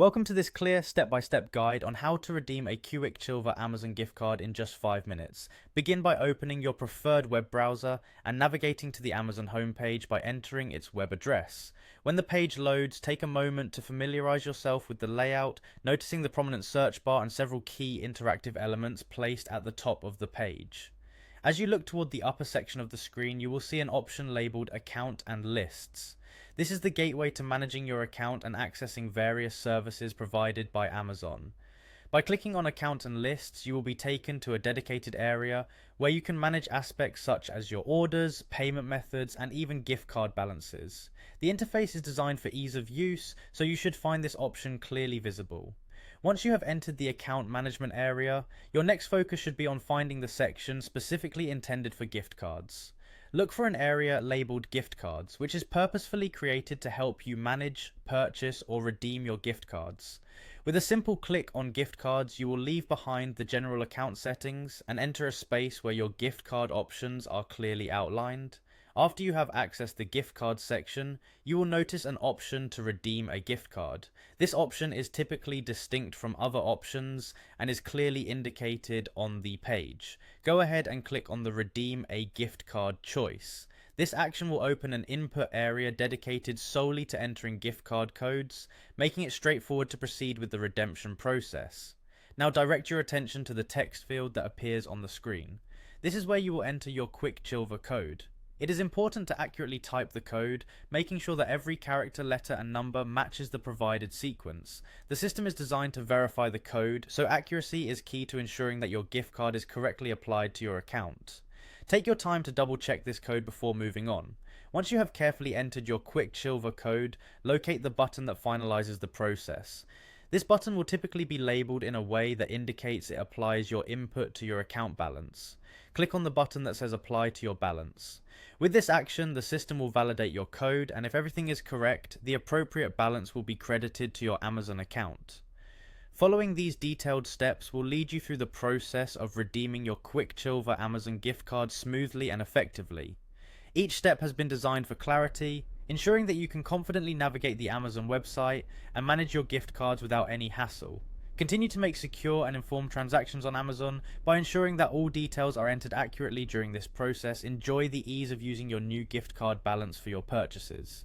Welcome to this clear step-by-step guide on how to redeem a Qwikcilver Amazon gift card in just 5 minutes. Begin by opening your preferred web browser and navigating to the Amazon homepage by entering its web address. When the page loads, take a moment to familiarize yourself with the layout, noticing the prominent search bar and several key interactive elements placed at the top of the page. As you look toward the upper section of the screen, you will see an option labeled Account and Lists. This is the gateway to managing your account and accessing various services provided by Amazon. By clicking on Account and Lists, you will be taken to a dedicated area where you can manage aspects such as your orders, payment methods, and even gift card balances. The interface is designed for ease of use, so you should find this option clearly visible. Once you have entered the account management area, your next focus should be on finding the section specifically intended for gift cards. Look for an area labeled Gift Cards, which is purposefully created to help you manage, purchase, or redeem your gift cards. With a simple click on gift cards, you will leave behind the general account settings and enter a space where your gift card options are clearly outlined. After you have accessed the gift card section, you will notice an option to redeem a gift card. This option is typically distinct from other options and is clearly indicated on the page. Go ahead and click on the Redeem a Gift Card choice. This action will open an input area dedicated solely to entering gift card codes, making it straightforward to proceed with the redemption process. Now direct your attention to the text field that appears on the screen. This is where you will enter your Qwikcilver code. It is important to accurately type the code, making sure that every character, letter, and number matches the provided sequence. The system is designed to verify the code, so accuracy is key to ensuring that your gift card is correctly applied to your account. Take your time to double check this code before moving on. Once you have carefully entered your Qwikcilver code, locate the button that finalizes the process. This button will typically be labeled in a way that indicates it applies your input to your account balance. Click on the button that says Apply to your balance. With this action, the system will validate your code, and if everything is correct, the appropriate balance will be credited to your Amazon account. Following these detailed steps will lead you through the process of redeeming your Qwikcilver Amazon gift card smoothly and effectively. Each step has been designed for clarity, ensuring that you can confidently navigate the Amazon website and manage your gift cards without any hassle. Continue to make secure and informed transactions on Amazon by ensuring that all details are entered accurately during this process. Enjoy the ease of using your new gift card balance for your purchases.